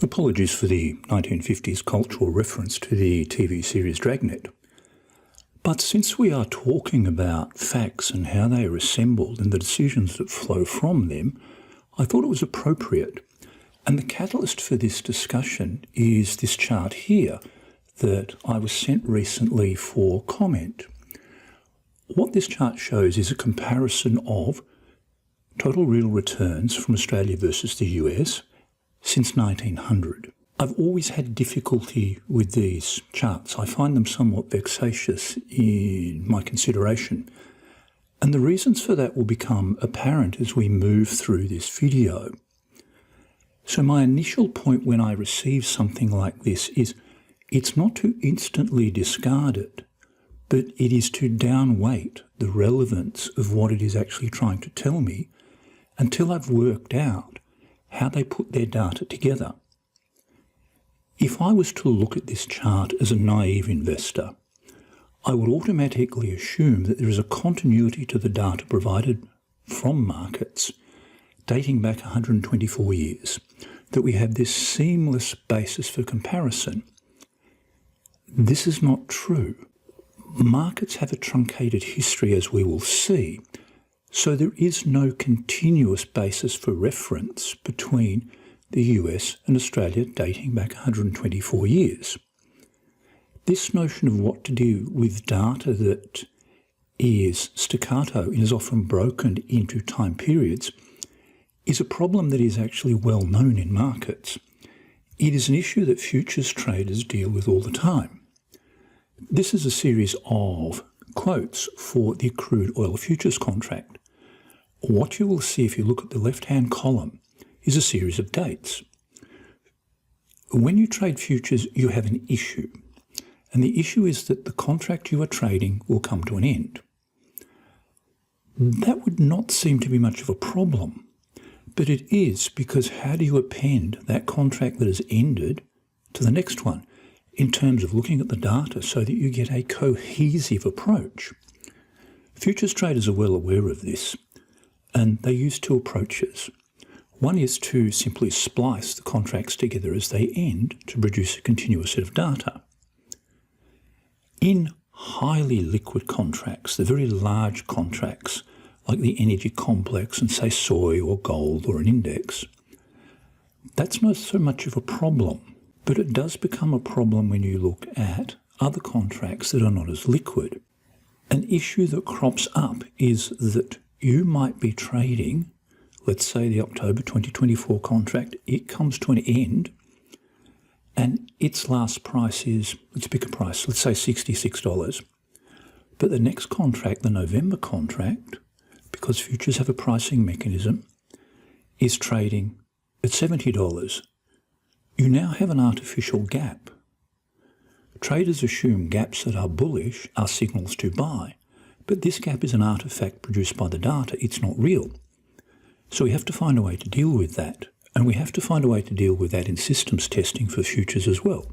Apologies for the 1950s cultural reference to the TV series Dragnet. But since we are talking about facts and how they are assembled and the decisions that flow from them, I thought it was appropriate. And the catalyst for this discussion is this chart here that I was sent recently for comment. What this chart shows is a comparison of total real returns from Australia versus the US since 1900. I've always had difficulty with these charts. I find them somewhat vexatious in my consideration. And the reasons for that will become apparent as we move through this video. So my initial point when I receive something like this is it's not to instantly discard it, but it is to downweight the relevance of what it is actually trying to tell me until I've worked out how they put their data together. If I was to look at this chart as a naive investor, I would automatically assume that there is a continuity to the data provided from markets dating back 124 years, that we have this seamless basis for comparison. This is not true. Markets have a truncated history, as we will see, so there is no continuous basis for reference between the US and Australia dating back 124 years. This notion of what to do with data that is staccato and is often broken into time periods is a problem that is actually well known in markets. It is an issue that futures traders deal with all the time. This is a series of quotes for the crude oil futures contract. What you will see if you look at the left-hand column is a series of dates. When you trade futures, you have an issue. And the issue is that the contract you are trading will come to an end. That would not seem to be much of a problem, but it is, because how do you append that contract that has ended to the next one in terms of looking at the data so that you get a cohesive approach? Futures traders are well aware of this, and they use two approaches. One is to simply splice the contracts together as they end to produce a continuous set of data. In highly liquid contracts, the very large contracts like the energy complex and say soy or gold or an index, that's not so much of a problem, but it does become a problem when you look at other contracts that are not as liquid. An issue that crops up is that you might be trading, let's say the October 2024 contract, it comes to an end and its last price is, let's pick a price, let's say $66. But the next contract, the November contract, because futures have a pricing mechanism, is trading at $70. You now have an artificial gap. Traders assume gaps that are bullish are signals to buy, but this gap is an artifact produced by the data. It's not real. So we have to find a way to deal with that, and we have to find a way to deal with that in systems testing for futures as well.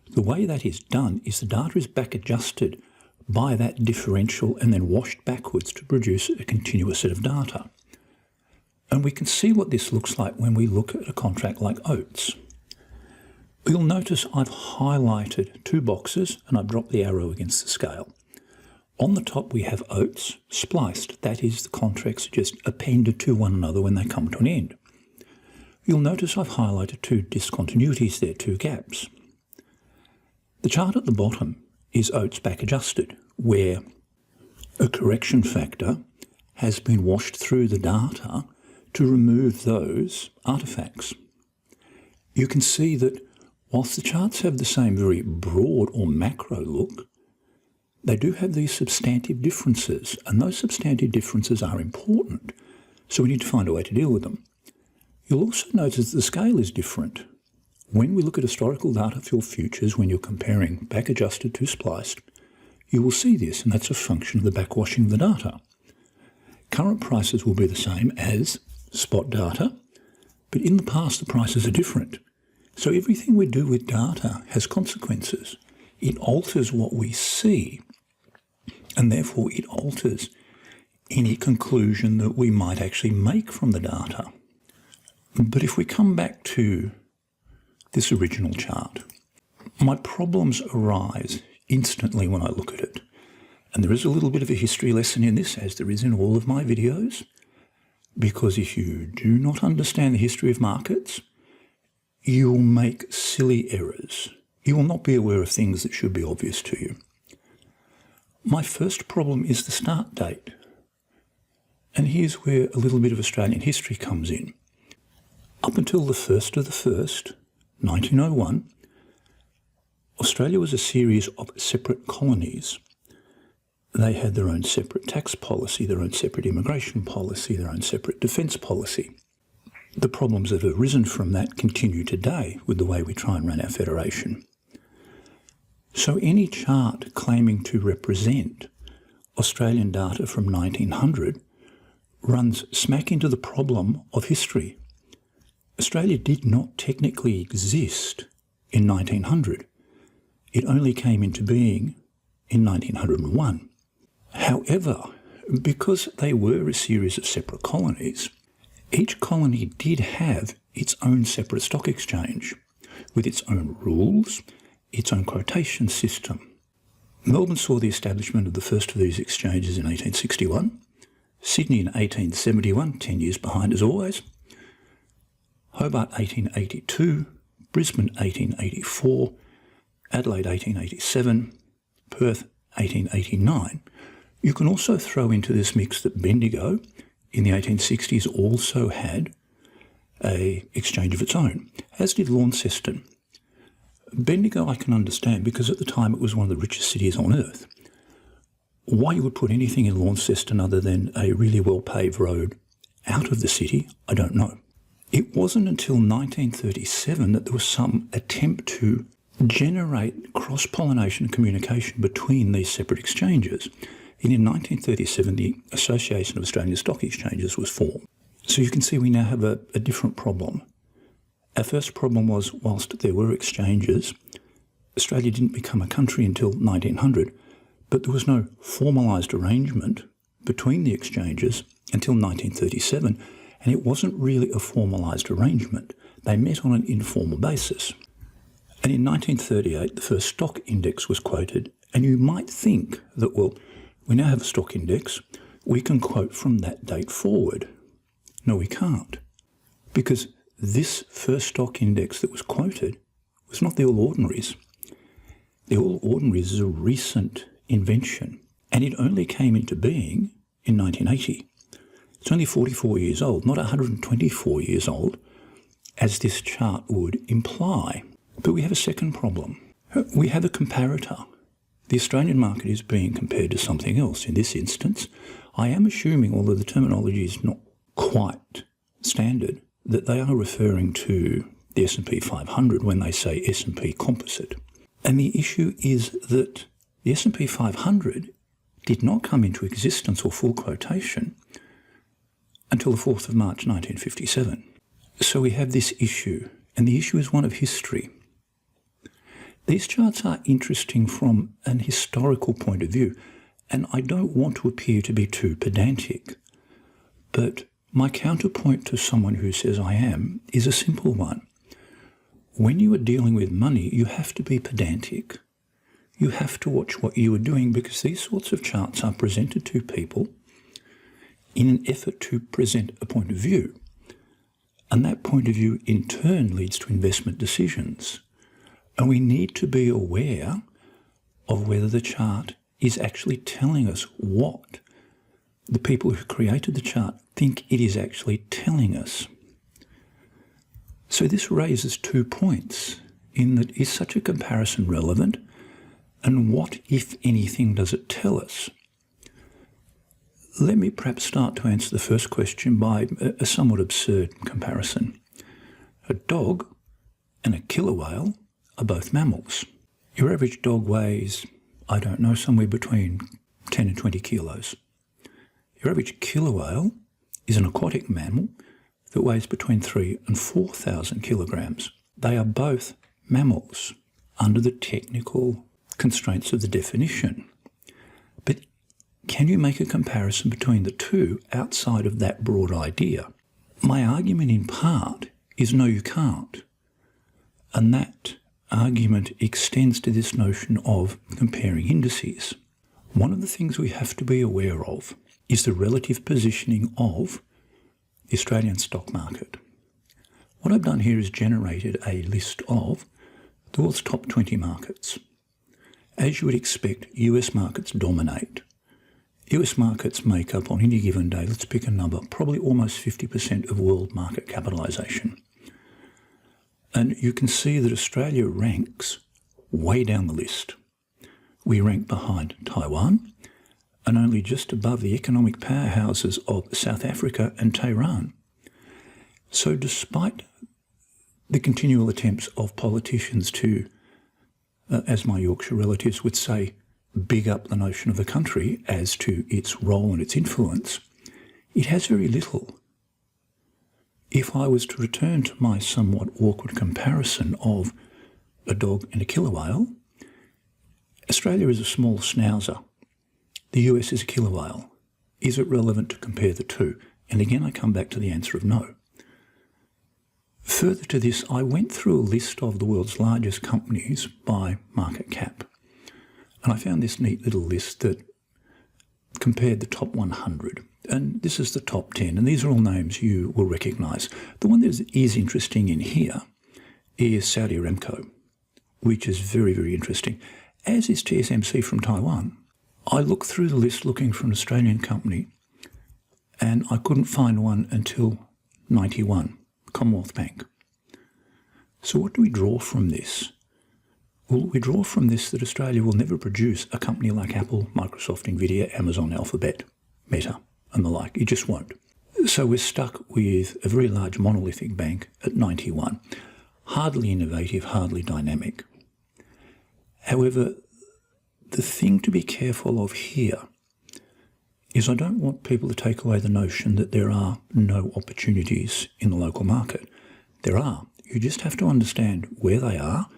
The way that is done is the data is back adjusted by that differential and then washed backwards to produce a continuous set of data. And we can see what this looks like when we look at a contract like oats. You'll notice I've highlighted two boxes and I've dropped the arrow against the scale. On the top we have oats spliced, that is, the contracts are just appended to one another when they come to an end. You'll notice I've highlighted two discontinuities there, two gaps. The chart at the bottom is oats back adjusted, where a correction factor has been washed through the data to remove those artifacts. You can see that whilst the charts have the same very broad or macro look, they do have these substantive differences, and those substantive differences are important, so we need to find a way to deal with them. You'll also notice that the scale is different. When we look at historical data for your futures, when you're comparing back adjusted to spliced, you will see this, and that's a function of the backwashing of the data. Current prices will be the same as spot data, but in the past the prices are different. So everything we do with data has consequences. It alters what we see, and therefore it alters any conclusion that we might actually make from the data. But if we come back to this original chart. My problems arise instantly when I look at it. And there is a little bit of a history lesson in this, as there is in all of my videos, because if you do not understand the history of markets, you will make silly errors. You will not be aware of things that should be obvious to you. My first problem is the start date. And here's where a little bit of Australian history comes in. Up until the 1st of the 1st, 1901, Australia was a series of separate colonies. They had their own separate tax policy, their own separate immigration policy, their own separate defence policy. The problems that have arisen from that continue today with the way we try and run our federation. So any chart claiming to represent Australian data from 1900 runs smack into the problem of history. Australia did not technically exist in 1900. It only came into being in 1901. However, because they were a series of separate colonies, each colony did have its own separate stock exchange, with its own rules, its own quotation system. Melbourne saw the establishment of the first of these exchanges in 1861, Sydney in 1871, 10 years behind as always, Hobart 1882, Brisbane 1884, Adelaide 1887, Perth 1889. You can also throw into this mix that Bendigo in the 1860s also had an exchange of its own, as did Launceston. Bendigo I can understand because at the time it was one of the richest cities on earth. Why you would put anything in Launceston other than a really well-paved road out of the city, I don't know. It wasn't until 1937 that there was some attempt to generate cross-pollination and communication between these separate exchanges. And in 1937, the Association of Australian Stock Exchanges was formed. So you can see we now have a different problem. Our first problem was, whilst there were exchanges, Australia didn't become a country until 1900, but there was no formalised arrangement between the exchanges until 1937, and it wasn't really a formalised arrangement. They met on an informal basis. And in 1938, the first stock index was quoted, and you might think that, well, we now have a stock index, we can quote from that date forward. No, we can't, because this first stock index that was quoted was not the All Ordinaries. The All Ordinaries is a recent invention, and it only came into being in 1980. It's only 44 years old, not 124 years old, as this chart would imply. But we have a second problem. We have a comparator. The Australian market is being compared to something else. In this instance, I am assuming, although the terminology is not quite standard, that they are referring to the S&P 500 when they say S&P Composite. And the issue is that the S&P 500 did not come into existence or full quotation until the 4th of March 1957. So we have this issue, and the issue is one of history. These charts are interesting from an historical point of view, and I don't want to appear to be too pedantic, but my counterpoint to someone who says I am is a simple one. When you are dealing with money, you have to be pedantic. You have to watch what you are doing, because these sorts of charts are presented to people in an effort to present a point of view. And that point of view in turn leads to investment decisions. And we need to be aware of whether the chart is actually telling us what the people who created the chart think it is actually telling us. So this raises 2 points in that, is such a comparison relevant, and what, if anything, does it tell us? Let me perhaps start to answer the first question by a somewhat absurd comparison. A dog and a killer whale are both mammals. Your average dog weighs, I don't know, somewhere between 10 and 20 kilos. Your average killer whale is an aquatic mammal that weighs between 3,000 and 4,000 kilograms. They are both mammals under the technical constraints of the definition. But can you make a comparison between the two outside of that broad idea? My argument in part is no, you can't. And that argument extends to this notion of comparing indices. One of the things we have to be aware of is the relative positioning of the Australian stock market. What I've done here is generated a list of the world's top 20 markets. As you would expect, US markets dominate. US markets make up on any given day, let's pick a number, probably almost 50% of world market capitalisation. And you can see that Australia ranks way down the list. We rank behind Taiwan and only just above the economic powerhouses of South Africa and Tehran. So despite the continual attempts of politicians to, as my Yorkshire relatives would say, big up the notion of the country as to its role and its influence, it has very little. If I was to return to my somewhat awkward comparison of a dog and a killer whale, Australia is a small schnauzer. The US is a killer whale. Is it relevant to compare the two? And again, I come back to the answer of no. Further to this, I went through a list of the world's largest companies by market cap. And I found this neat little list that compared the top 100. And this is the top 10. And these are all names you will recognise. The one that is interesting in here is Saudi Aramco, which is very, very interesting, as is TSMC from Taiwan. I looked through the list looking for an Australian company, and I couldn't find one until 91, Commonwealth Bank. So what do we draw from this? Well, we draw from this that Australia will never produce a company like Apple, Microsoft, Nvidia, Amazon, Alphabet, Meta, and the like. It just won't. So we're stuck with a very large monolithic bank at 91. Hardly innovative, hardly dynamic. However, the thing to be careful of here is I don't want people to take away the notion that there are no opportunities in the local market. There are. You just have to understand where they are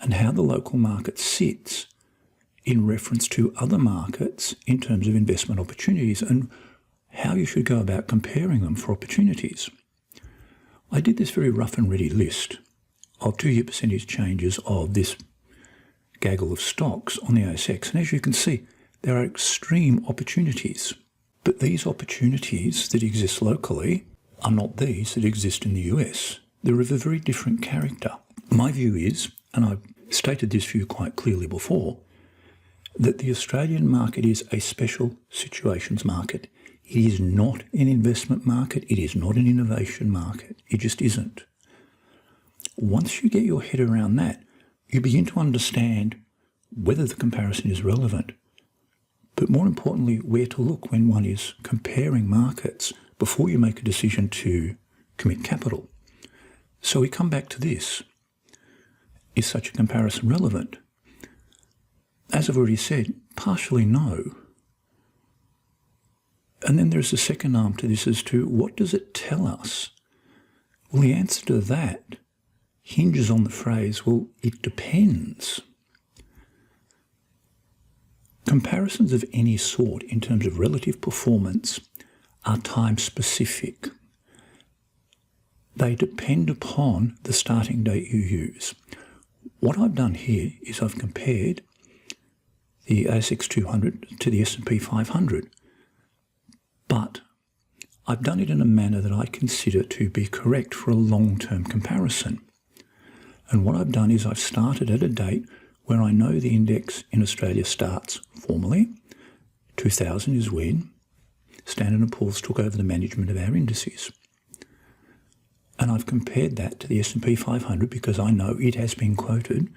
and how the local market sits in reference to other markets in terms of investment opportunities and how you should go about comparing them for opportunities. I did this very rough and ready list of 2-year percentage changes of this gaggle of stocks on the ASX. And as you can see, there are extreme opportunities. But these opportunities that exist locally are not these that exist in the US. They're of a very different character. My view is, and I've stated this view quite clearly before, that the Australian market is a special situations market. It is not an investment market. It is not an innovation market. It just isn't. Once you get your head around that, you begin to understand whether the comparison is relevant, but more importantly, where to look when one is comparing markets before you make a decision to commit capital. So we come back to this. Is such a comparison relevant? As I've already said, partially no. And then there's a second arm to this as to what does it tell us? Well, the answer to that hinges on the phrase, well, it depends. Comparisons of any sort in terms of relative performance are time-specific. They depend upon the starting date you use. What I've done here is I've compared the ASX 200 to the S&P 500, but I've done it in a manner that I consider to be correct for a long-term comparison. And what I've done is I've started at a date where I know the index in Australia starts formally. 2000 is when Standard & Poor's took over the management of our indices. And I've compared that to the S&P 500 because I know it has been quoted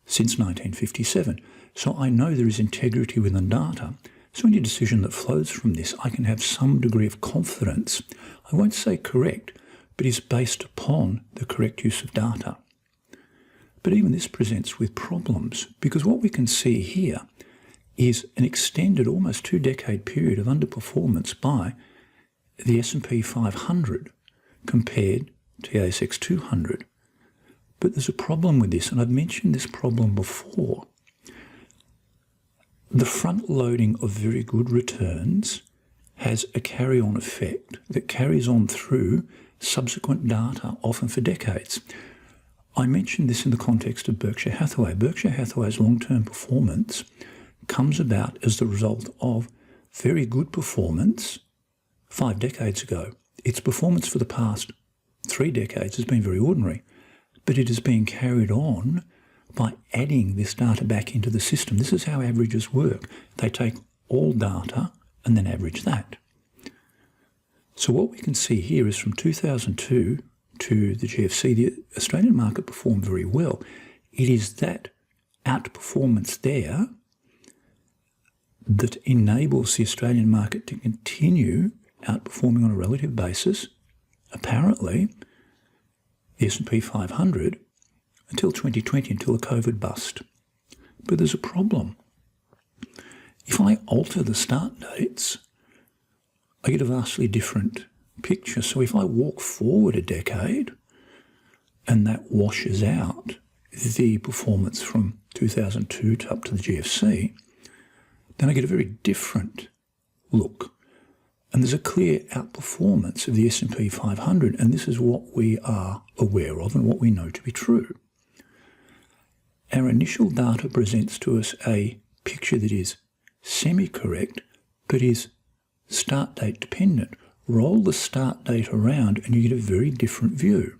since 1957. So I know there is integrity within data. So any decision that flows from this, I can have some degree of confidence. I won't say correct, but is based upon the correct use of data. But even this presents with problems because what we can see here is an extended almost 2-decade period of underperformance by the S&P 500 compared to the ASX 200. But there's a problem with this, and I've mentioned this problem before. The front-loading of very good returns has a carry-on effect that carries on through subsequent data, often for decades. I mentioned this in the context of Berkshire Hathaway. Berkshire Hathaway's long-term performance comes about as the result of very good performance 5 decades ago. Its performance for the past 3 decades has been very ordinary, but it is being carried on by adding this data back into the system. This is how averages work. They take all data and then average that. So what we can see here is from 2002 to the GFC, the Australian market performed very well. It is that outperformance there that enables the Australian market to continue outperforming on a relative basis, apparently, the S&P 500 until 2020, until the COVID bust. But there's a problem. If I alter the start dates, I get a vastly different picture. So if I walk forward a decade and that washes out the performance from 2002 to up to the GFC, then I get a very different look. And there's a clear outperformance of the S&P 500, and this is what we are aware of and what we know to be true. Our initial data presents to us a picture that is semi-correct, but is start date dependent. Roll the start date around and you get a very different view.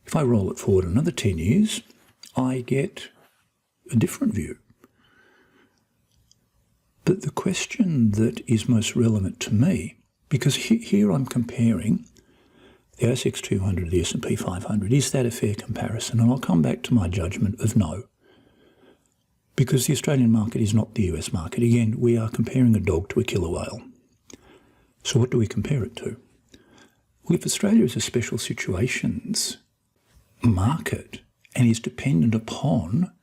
If I roll it forward another 10 years, I get a different view. But the question that is most relevant to me, because here I'm comparing the ASX 200 to the S&P 500, is that a fair comparison? And I'll come back to my judgment of no. Because the Australian market is not the US market. Again, we are comparing a dog to a killer whale. So what do we compare it to? Well, if Australia is a special situations market and is dependent upon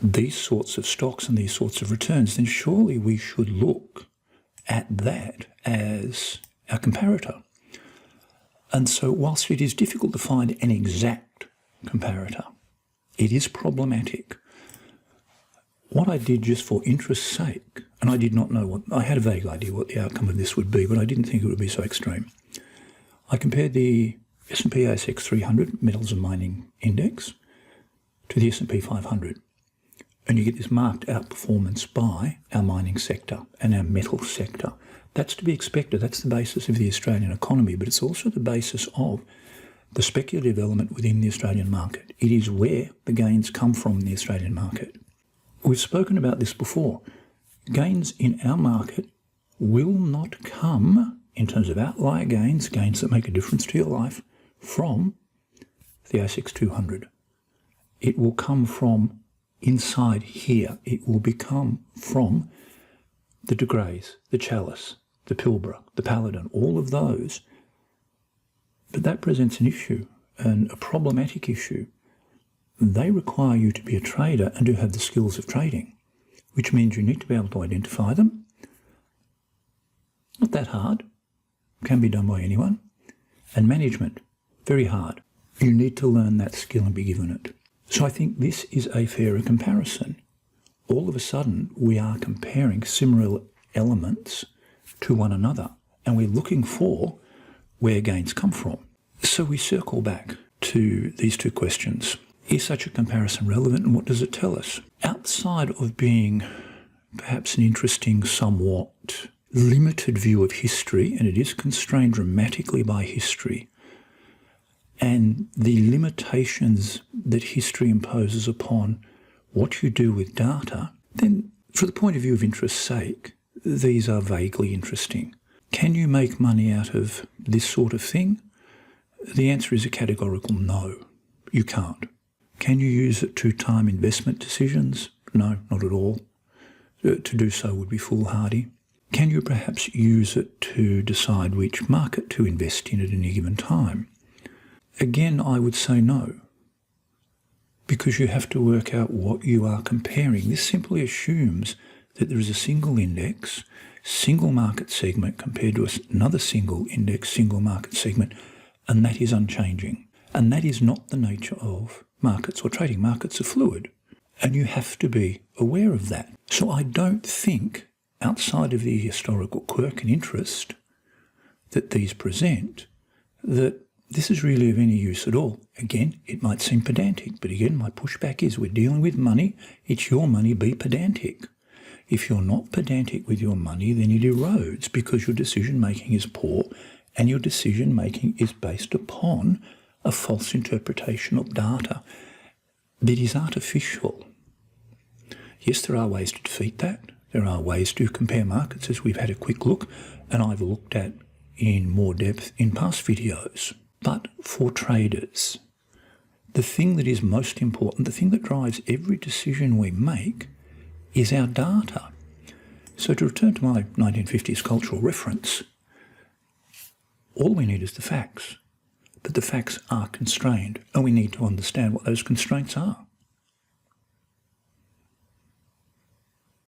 these sorts of stocks and these sorts of returns, then surely we should look at that as our comparator. And so whilst it is difficult to find an exact comparator, it is problematic. What I did just for interest's sake, and I did not know I had a vague idea what the outcome of this would be, but I didn't think it would be so extreme. I compared the S&P ASX 300 Metals and Mining Index to the S&P 500. And you get this marked outperformance by our mining sector and our metal sector. That's to be expected. That's the basis of the Australian economy, but it's also the basis of the speculative element within the Australian market. It is where the gains come from in the Australian market. We've spoken about this before. Gains in our market will not come, in terms of outlier gains, gains that make a difference to your life, from the ASX 200. It will come from inside here. It will become from the De Greys, the Chalice, the Pilbara, the Paladin, all of those. But that presents an issue, and a problematic issue. They require you to be a trader and to have the skills of trading, which means you need to be able to identify them. Not that hard. Can be done by anyone. And management, very hard. You need to learn that skill and be given it. So I think this is a fairer comparison. All of a sudden, we are comparing similar elements to one another, and we're looking for where gains come from. So we circle back to these two questions. Is such a comparison relevant, and what does it tell us? Outside of being perhaps an interesting, somewhat limited view of history, and it is constrained dramatically by history, and the limitations that history imposes upon what you do with data, then for the point of view of interest's sake, these are vaguely interesting. Can you make money out of this sort of thing? The answer is a categorical no. You can't. Can you use it to time investment decisions? No, not at all. To do so would be foolhardy. Can you perhaps use it to decide which market to invest in at any given time? Again, I would say no, because you have to work out what you are comparing. This simply assumes that there is a single index, single market segment compared to another single index, single market segment, and that is unchanging. And that is not the nature of markets or trading. Markets are fluid, and you have to be aware of that. So I don't think, outside of the historical quirk and interest that these present, that this is really of any use at all. Again, it might seem pedantic, but again, my pushback is we're dealing with money. It's your money, be pedantic. If you're not pedantic with your money, then it erodes because your decision-making is poor and your decision-making is based upon a false interpretation of data that is artificial. Yes, there are ways to defeat that. There are ways to compare markets, as we've had a quick look, and I've looked at in more depth in past videos. But for traders, the thing that is most important, the thing that drives every decision we make, is our data. So to return to my 1950s cultural reference, all we need is the facts. But the facts are constrained, and we need to understand what those constraints are.